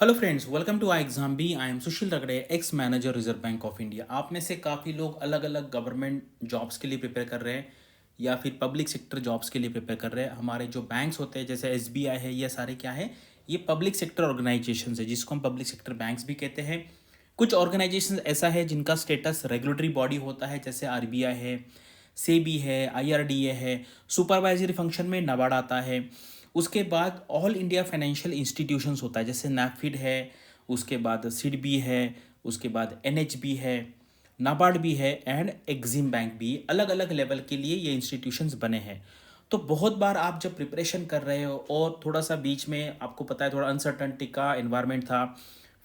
Hello friends, welcome to I exam B. I am Sushil Ragde, ex manager Reserve Bank of India. आप में से काफ़ी लोग अलग अलग गवर्नमेंट जॉब्स के लिए प्रिपेयर कर रहे हैं या फिर पब्लिक सेक्टर जॉब्स के लिए प्रिपेयर कर रहे हैं। हमारे जो बैंक्स होते हैं जैसे एसबीआई है, ये सारे क्या है, ये पब्लिक सेक्टर ऑर्गेनाइजेशन है जिसको हम पब्लिक सेक्टर बैंक्स भी कहते हैं। कुछ ऑर्गेनाइजेशन ऐसा है जिनका स्टेटस रेगुलेटरी बॉडी होता है, जैसे आरबीआई है, सेबी है, आईआरडीए है। सुपरवाइजरी फंक्शन में नाबार्ड आता है। उसके बाद ऑल इंडिया फाइनेंशियल इंस्टीट्यूशंस होता है, जैसे नैफिड है, उसके बाद सिडबी है, उसके बाद एनएचबी है, नाबार्ड भी है एंड एग्जिम बैंक भी। अलग अलग लेवल के लिए ये इंस्टीट्यूशंस बने हैं। तो बहुत बार आप जब प्रिपरेशन कर रहे हो और थोड़ा सा बीच में आपको पता है थोड़ा अनसर्टनिटी का इन्वायरमेंट था,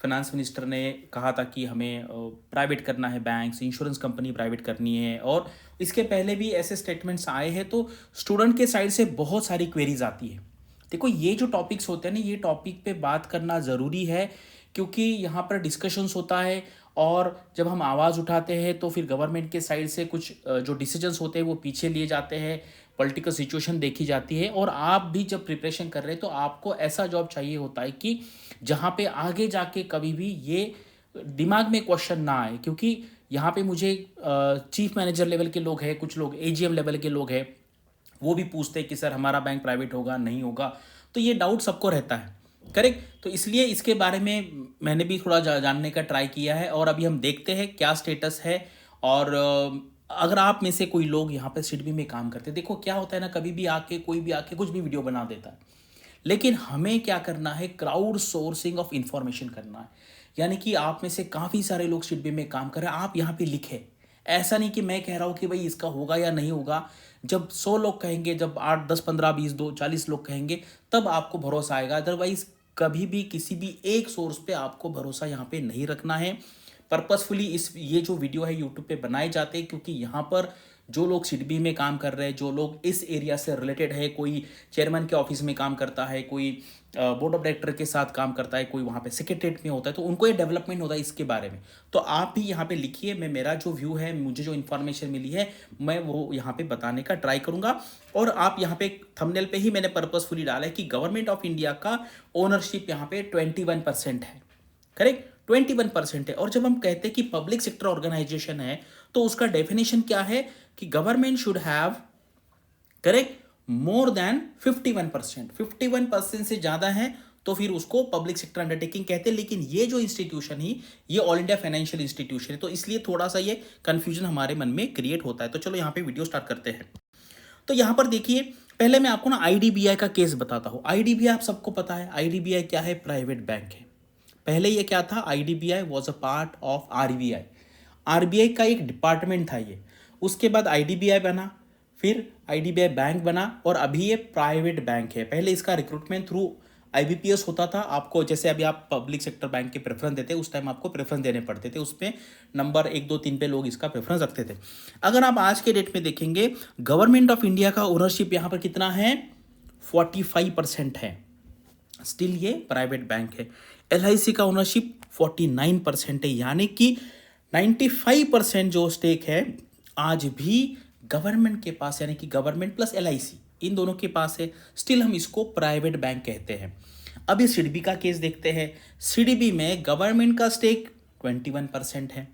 फाइनेंस मिनिस्टर ने कहा था कि हमें प्राइवेट करना है, बैंक्स, इंश्योरेंस कंपनी प्राइवेट करनी है, और इसके पहले भी ऐसे स्टेटमेंट्स आए हैं। तो स्टूडेंट के साइड से बहुत सारी क्वेरीज आती है। देखो, ये जो टॉपिक्स होते हैं ना, ये टॉपिक पे बात करना ज़रूरी है, क्योंकि यहाँ पर डिस्कशंस होता है और जब हम आवाज़ उठाते हैं तो फिर गवर्नमेंट के साइड से कुछ जो डिसीजंस होते हैं वो पीछे लिए जाते हैं, पॉलिटिकल सिचुएशन देखी जाती है। और आप भी जब प्रिपरेशन कर रहे हैं तो आपको ऐसा जॉब चाहिए होता है कि जहाँ पे आगे जाके कभी भी ये दिमाग में क्वेश्चन ना आए, क्योंकि यहाँ पे मुझे चीफ मैनेजर लेवल के लोग हैं, कुछ लोग एजीएम लेवल के लोग हैं, वो भी पूछते हैं कि सर हमारा बैंक प्राइवेट होगा नहीं होगा। तो ये डाउट सबको रहता है, करेक्ट। तो इसलिए इसके बारे में मैंने भी थोड़ा जानने का ट्राई किया है और अभी हम देखते हैं क्या स्टेटस है। और अगर आप में से कोई लोग यहाँ पे सिडबी में काम करते हैं, देखो क्या होता है ना, कभी भी आके कोई भी आके कुछ भी वीडियो बना देता है, लेकिन हमें क्या करना है, क्राउड सोर्सिंग ऑफ इंफॉर्मेशन करना है। यानी कि आप में से काफ़ी सारे लोग सिडबी में काम कर रहे हैं, आप यहाँ पे लिखे। ऐसा नहीं कि मैं कह रहा हूँ कि भाई इसका होगा या नहीं होगा। जब 100 लोग कहेंगे, जब 8 10 15 20 दो 40 लोग कहेंगे, तब आपको भरोसा आएगा। अदरवाइज कभी भी किसी भी एक सोर्स पे आपको भरोसा यहाँ पे नहीं रखना है। पर्पसफुली ये जो वीडियो है यूट्यूब पे बनाए जाते हैं, क्योंकि यहाँ पर जो लोग सिडबी में काम कर रहे हैं, जो लोग इस एरिया से रिलेटेड है, कोई चेयरमैन के ऑफिस में काम करता है, कोई बोर्ड ऑफ डायरेक्टर के साथ काम करता है, कोई वहाँ पे सेक्रेटरीट में होता है, तो उनको ये डेवलपमेंट होता है इसके बारे में। तो आप भी यहाँ पे लिखिए, मैं मेरा जो व्यू है, मुझे जो इन्फॉर्मेशन मिली है, मैं वो यहाँ पे बताने का ट्राई करूँगा। और आप यहाँ पे थंबनेल पे ही मैंने पर्पसफुली डाला है कि गवर्नमेंट ऑफ इंडिया का ओनरशिप यहाँ पे 21% है, करेक्ट। 21% है। और जब हम कहते हैं कि पब्लिक सेक्टर ऑर्गेनाइजेशन है, तो उसका डेफिनेशन क्या है कि government should have, correct, more than 51%। 51% से ज्यादा है तो फिर उसको पब्लिक सेक्टर अंडरटेकिंग कहते हैं। लेकिन ये जो इंस्टीट्यूशन ही, ये ऑल इंडिया फाइनेंशियल इंस्टीट्यूशन है, तो इसलिए थोड़ा सा ये कंफ्यूजन हमारे मन में क्रिएट होता है। तो चलो यहाँ पे वीडियो स्टार्ट करते हैं। तो यहाँ पर देखिए, पहले मैं आपको ना आईडीबीआई का केस बताता हूँ। आईडीबीआई आप सबको पता है, आईडीबीआई क्या है, प्राइवेट बैंक है। पहले ये क्या था, IDBI was a part of RBI. RBI का एक डिपार्टमेंट था ये। उसके बाद आईडीबीआई बना, फिर आईडीबीआई बैंक बना, और अभी ये प्राइवेट बैंक है। पहले इसका रिक्रूटमेंट थ्रू आईबीपीएस होता था। आपको जैसे अभी आप पब्लिक सेक्टर बैंक के प्रेफरेंस देते, उस टाइम आपको प्रेफरेंस देने पड़ते थे, उसमें नंबर 1 2 3 पे लोग इसका प्रेफरेंस रखते थे। अगर आप आज के डेट में देखेंगे, गवर्नमेंट ऑफ इंडिया का ओनरशिप यहाँ पर कितना है, 45% है। स्टिल ये प्राइवेट बैंक है। एलआईसी का ओनरशिप 49% है, यानी कि 95% जो स्टेक है आज भी गवर्नमेंट के पास, यानी कि गवर्नमेंट प्लस एलआईसी इन दोनों के पास है। स्टिल हम इसको प्राइवेट बैंक कहते हैं। अभी सिडबी का केस देखते हैं। सिडबी में गवर्नमेंट का स्टेक 21% है,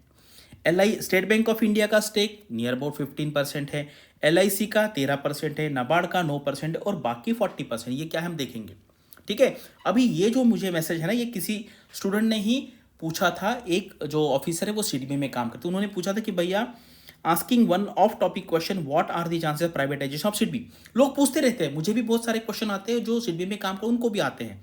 LI State Bank of India का स्टेक नियर अबाउट 15% है, एलआईसी का 13% है, नाबार्ड का 9% है, और बाकी 40%। ये क्या है हम देखेंगे, ठीक है। अभी ये जो मुझे मैसेज है ना, ये किसी स्टूडेंट ने ही पूछा था। एक जो ऑफिसर है वो सिडबी में काम करते, उन्होंने पूछा था कि भैया, asking one of topic question, what are the chances privatization of SIDBI. लोग पूछते रहते हैं, मुझे भी बहुत सारे क्वेश्चन आते हैं, जो सिडबी में काम करते उनको भी आते हैं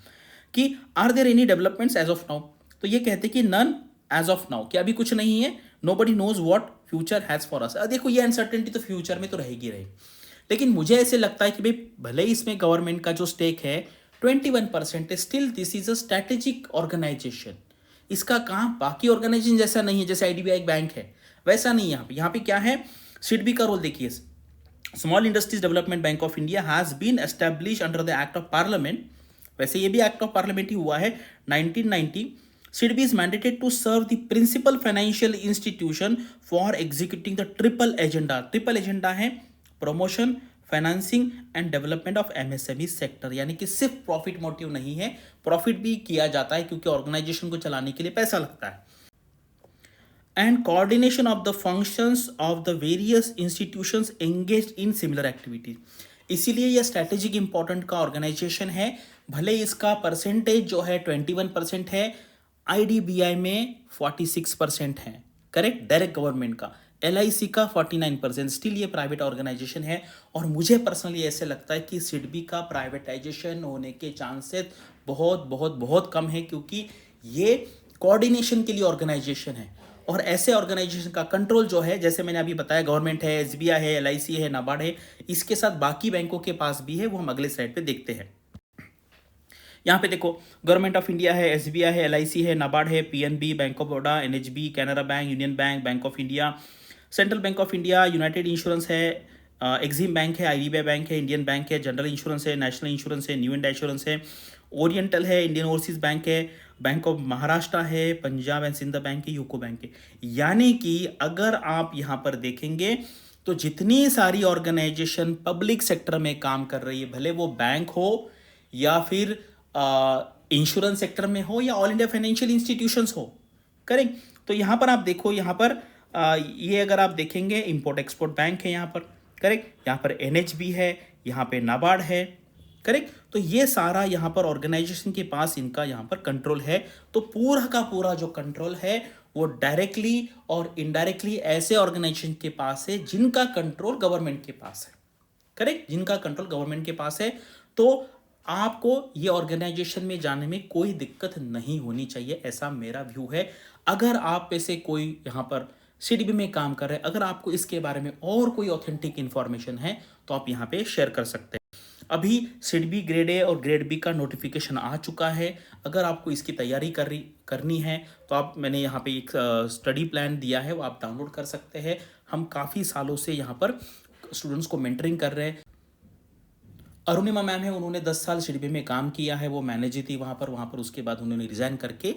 कि are there any developments as of now. तो ये कहते हैं कि नन एज ऑफ नाउ, कि अभी कुछ नहीं है, nobody knows what future has for us. देखो, ये अनसर्टेनिटी तो फ्यूचर में तो रहेगी रही, लेकिन मुझे ऐसे लगता है कि भाई भले ही इसमें गवर्नमेंट का जो स्टेक है 21% है, still this is a strategic organization. इसका काम बाकी ऑर्गेनाइजेशन जैसा नहीं है, जैसे आईडीबीआई बैंक है वैसा नहीं। यहाँ पे क्या है, सिडबी का रोल देखिए। Small Industries Development Bank of India has been establish under the act of parliament. वैसे ये भी एक्ट ऑफ पार्लियामेंट ही हुआ है 1990। SIDBI is mandated to serve the principal financial institution for executing the triple agenda। Triple agenda है promotion, financing and development of MSME sector, यानी कि सिर्फ profit motive नहीं है, प्रॉफिट भी किया जाता है क्योंकि ऑर्गेनाइजेशन को चलाने के लिए पैसा लगता है। And coordination of the functions of the various institutions engaged in similar activities, इसीलिए यह स्ट्रैटेजिक इंपॉर्टेंट का ऑर्गेनाइजेशन है। भले इसका परसेंटेज जो है 21% है, आईडीबीआई में 46% है, करेक्ट, डायरेक्ट गवर्नमेंट का, एलआईसी का 49%, स्टिल ये प्राइवेट ऑर्गेनाइजेशन है। और मुझे पर्सनली ऐसे लगता है कि सिडबी का प्राइवेटाइजेशन होने के चांसेस बहुत बहुत बहुत कम है, क्योंकि ये कोऑर्डिनेशन के लिए ऑर्गेनाइजेशन है। और ऐसे ऑर्गेनाइजेशन का कंट्रोल जो है, जैसे मैंने अभी बताया, गवर्नमेंट है, एसबीआई है, एलआईसी है, नाबार्ड है, इसके साथ बाकी बैंकों के पास भी है, वो हम अगले स्लाइड पे देखते हैं। यहाँ पे देखो, गवर्नमेंट ऑफ इंडिया है, एसबीआई है, एलआईसी है, नाबार्ड है, PNB, bank of Baroda, NHB, Canara bank, union bank, bank of India, central bank of India, United insurance है, एक्सिम बैंक है, आईडीबीआई बैंक है, इंडियन बैंक है, जनरल इंश्योरेंस है, नेशनल इंश्योरेंस है, न्यू इंडिया इंश्योरेंस है, ओरिएंटल है, इंडियन ओवरसीज बैंक है, bank of Maharashtra है, पंजाब एंड सिंध बैंक है, यूको बैंक है। यानी कि अगर आप यहाँ पर देखेंगे तो जितनी सारी ऑर्गेनाइजेशन पब्लिक सेक्टर में काम कर रही है, भले वो बैंक हो या फिर इंश्योरेंस सेक्टर में हो या ऑल इंडिया फाइनेंशियल इंस्टीट्यूशंस हो, करेक्ट। तो यहाँ पर आप देखो, यहाँ पर ये अगर आप देखेंगे, इंपोर्ट एक्सपोर्ट बैंक है यहाँ पर, करेक्ट, यहाँ पर एनएचबी है, यहाँ पे नाबार्ड है, करेक्ट। तो ये सारा यहाँ पर ऑर्गेनाइजेशन के पास इनका यहाँ पर कंट्रोल है। तो पूरा का पूरा जो कंट्रोल है वो डायरेक्टली और इनडायरेक्टली ऐसे ऑर्गेनाइजेशन के पास है जिनका कंट्रोल गवर्नमेंट के पास है, करेक्ट, जिनका कंट्रोल गवर्नमेंट के पास है। तो आपको ये ऑर्गेनाइजेशन में जाने में कोई दिक्कत नहीं होनी चाहिए, ऐसा मेरा व्यू है। अगर आप में से कोई यहाँ पर सीडीबी में काम कर रहे हैं, अगर आपको इसके बारे में और कोई ऑथेंटिक इन्फॉर्मेशन है तो आप यहाँ पे शेयर कर सकते हैं। अभी सीडबी ग्रेड ए और ग्रेड बी का नोटिफिकेशन आ चुका है। अगर आपको इसकी तैयारी करनी है तो आप, मैंने यहाँ पे एक स्टडी प्लान दिया है, वो आप डाउनलोड कर सकते हैं। हम काफ़ी सालों से यहाँ पर स्टूडेंट्स को मेंटरिंग कर रहे हैं। अरुणिमा मैम है, उन्होंने 10 साल सीडीबी में काम किया है, वो मैनेजर थी वहाँ पर उसके बाद उन्होंने रिज़ाइन करके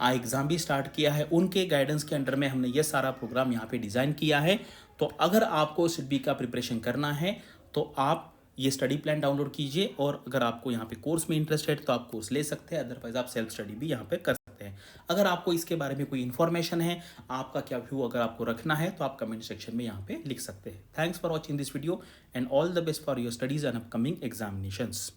एग्ज़ाम भी स्टार्ट किया है। उनके गाइडेंस के अंडर में हमने ये सारा प्रोग्राम यहाँ पे डिज़ाइन किया है। तो अगर आपको सीडीबी का प्रिपरेशन करना है तो आप ये स्टडी प्लान डाउनलोड कीजिए, और अगर आपको यहाँ पे कोर्स में इंटरेस्ट है तो आप कोर्स ले सकते हैं, अदरवाइज आप सेल्फ स्टडी भी यहाँ पे कर सकते हैं। अगर आपको इसके बारे में कोई इन्फॉर्मेशन है, आपका क्या व्यू अगर आपको रखना है, तो आप कमेंट सेक्शन में यहाँ पे लिख सकते हैं। Thanks for watching this video and all the best for your studies and upcoming examinations.